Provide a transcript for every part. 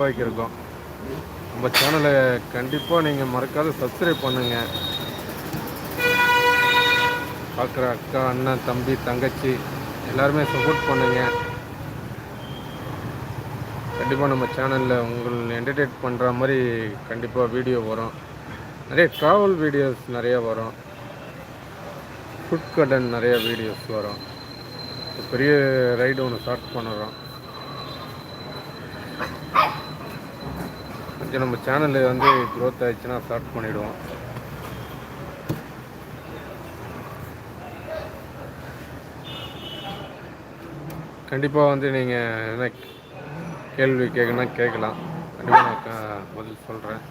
இருக்கும். நம்ம சேனலை கண்டிப்பாக நீங்கள் மறக்காத சப்ஸ்கிரைப் பண்ணுங்கள். பார்க்குற அக்கா, அண்ணன், தம்பி, தங்கச்சி எல்லாருமே சப்போர்ட் பண்ணுங்கள். கண்டிப்பாக நம்ம சேனலில் உங்கள் என்டர்டெயின் பண்ணுற மாதிரி கண்டிப்பாக வீடியோ வரும். நிறைய ட்ராவல் வீடியோஸ் நிறைய வரும். ஃபுட் கடன் நிறைய வீடியோஸ் வரும். பெரிய ரைடு ஒன்று ஸ்டார்ட் பண்ணுறோம். கொஞ்சம் நம்ம சேனலில் வந்து க்ரோத் ஆகிடுச்சுன்னா ஸ்டார்ட் பண்ணிவிடுவோம். கண்டிப்பாக வந்து நீங்கள் என்ன கேள்வி கேட்கணும்னா கேட்கலாம். கண்டிப்பாக நான் பதில் சொல்கிறேன்.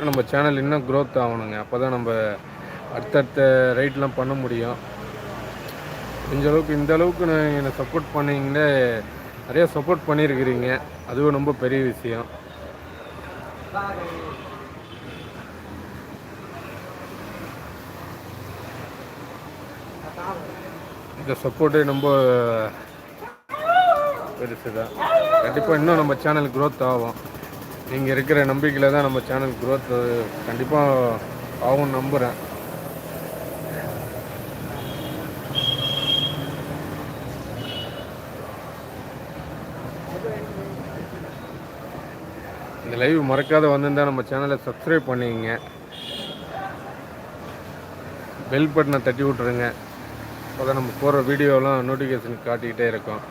நம்ம சேனல் இன்னும் க்ரோத் ஆகணுங்க. அப்போ தான் நம்ம அடுத்தடுத்த ரைட்லாம் பண்ண முடியும். இந்த அளவுக்கு நான் என்னை சப்போர்ட் பண்ணிங்களே, நிறையா சப்போர்ட் பண்ணியிருக்கிறீங்க. அதுவும் ரொம்ப பெரிய விஷயம். இந்த சப்போர்ட்டே ரொம்ப பெருசு தான். கண்டிப்பாக இன்னும் நம்ம சேனல் க்ரோத் ஆகும். நீங்கள் இருக்கிற நம்பிக்கையில் தான் நம்ம சேனல் க்ரோத் கண்டிப்பாக ஆகும்னு நம்புகிறேன். இந்த லைவ் மறக்காத வந்திருந்தால் நம்ம சேனலை சப்ஸ்கிரைப் பண்ணிக்கங்க. பெல் பட்டனை தட்டி விட்ருங்க. அப்போ தான் நம்ம போடுற வீடியோலாம் நோட்டிஃபிகேஷன் காட்டிக்கிட்டே இருக்கும்.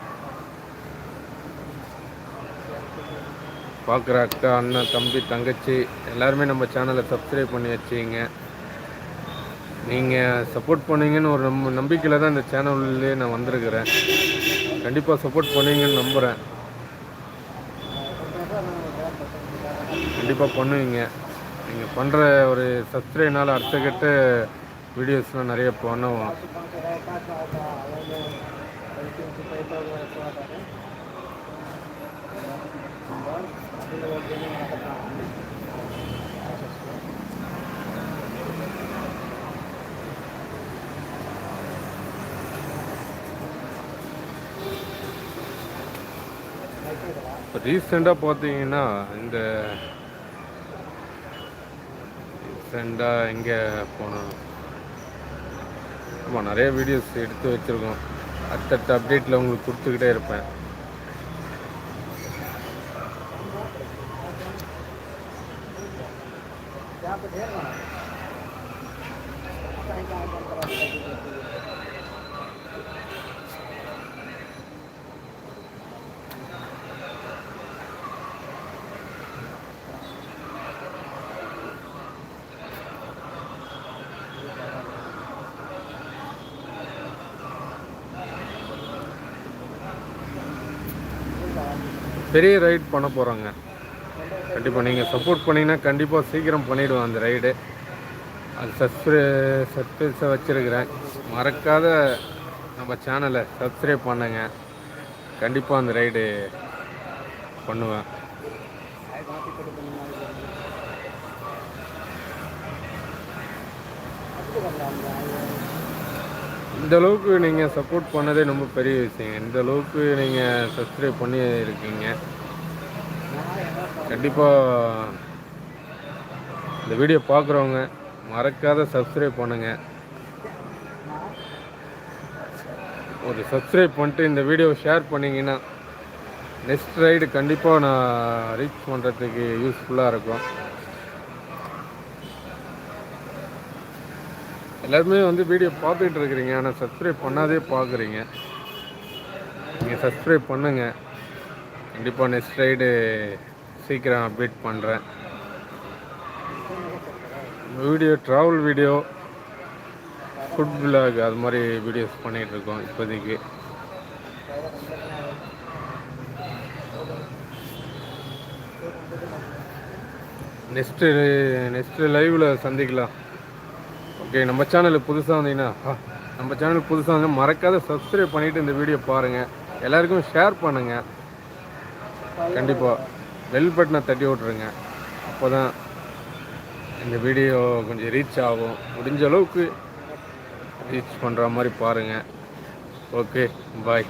பார்க்குற அக்கா, அண்ணன், தம்பி, தங்கச்சி எல்லாருமே நம்ம சேனலை சப்ஸ்கிரைப் பண்ணி வச்சுங்க. நீங்கள் சப்போர்ட் பண்ணுவீங்கன்னு ஒரு நம்பிக்கையில் தான் இந்த சேனல்லே நான் வந்திருக்கிறேன். கண்டிப்பாக சப்போர்ட் பண்ணுவீங்கன்னு நம்புகிறேன். கண்டிப்பாக பண்ணுவீங்க. நீங்கள் பண்ணுற ஒரு சப்ஸ்கிரைப்னால் அடுத்த கட்ட வீடியோஸ்லாம் நிறைய பண்ணுவோம். இப்போ ரீசெண்டாக பார்த்தீங்கன்னா ரீசெண்டாக எங்கே போனோம், ஆமாம் நிறைய வீடியோஸ் எடுத்து வச்சுருக்கோம். அடுத்தடுத்த அப்டேட்டில் உங்களுக்கு கொடுத்துக்கிட்டே இருப்பேன். பெரிய ரைட் பண்ண போகிறாங்க. கண்டிப்பாக நீங்கள் சப்போர்ட் பண்ணிங்கன்னா கண்டிப்பாக சீக்கிரம் பண்ணிவிடுவேன் அந்த ரைடு. அது சஸ்பென்ஸை வச்சுருக்கிறேன். மறக்காத நம்ம சேனலை சப்ஸ்கிரைப் பண்ணுங்க. கண்டிப்பாக அந்த ரைடு பண்ணுவேன். இந்த அளவுக்கு நீங்கள் சப்போர்ட் பண்ணதே ரொம்ப பெரிய விஷயம். இந்த அளவுக்கு நீங்கள் சப்ஸ்கிரைப் பண்ணி இருக்கீங்க. கண்டிப்பாக இந்த வீடியோ பார்க்குறவங்க மறக்காத சப்ஸ்கிரைப் பண்ணுங்கள். ஒரு சப்ஸ்கிரைப் பண்ணிட்டு இந்த வீடியோவை ஷேர் பண்ணிங்கன்னா நெக்ஸ்ட் ரைடு கண்டிப்பாக நான் ரீச் பண்ணுறதுக்கு யூஸ்ஃபுல்லாக இருக்கும். எல்லாருமே வந்து வீடியோ பார்த்துக்கிட்டு இருக்கிறீங்க, ஆனால் சப்ஸ்கிரைப் பண்ணாதே பார்க்குறீங்க. நீங்கள் சப்ஸ்கிரைப் பண்ணுங்கள். கண்டிப்பாக நெக்ஸ்ட் ரைடு சீக்கிரம் அப்டேட் பண்ணுறேன். Video travel video, food vlog அது மாதிரி வீடியோஸ் பண்ணிகிட்ருக்கோம் இப்போதைக்கு. நெக்ஸ்ட்டு லைவில் சந்திக்கலாம். ஓகே, நம்ம சேனலுக்கு புதுசாக வந்தீங்கன்னா மறக்காத சப்ஸ்கிரைப் பண்ணிவிட்டு இந்த வீடியோ பாருங்கள். எல்லாருக்கும் ஷேர் பண்ணுங்கள். கண்டிப்பாக பெல் பட்டனை தட்டி விட்ருங்க. அப்போ தான் இந்த வீடியோ கொஞ்சம் ரீச் ஆகும். முடிஞ்ச அளவுக்கு ரீச் பண்ணுற மாதிரி பாருங்கள். ஓகே, பாய்.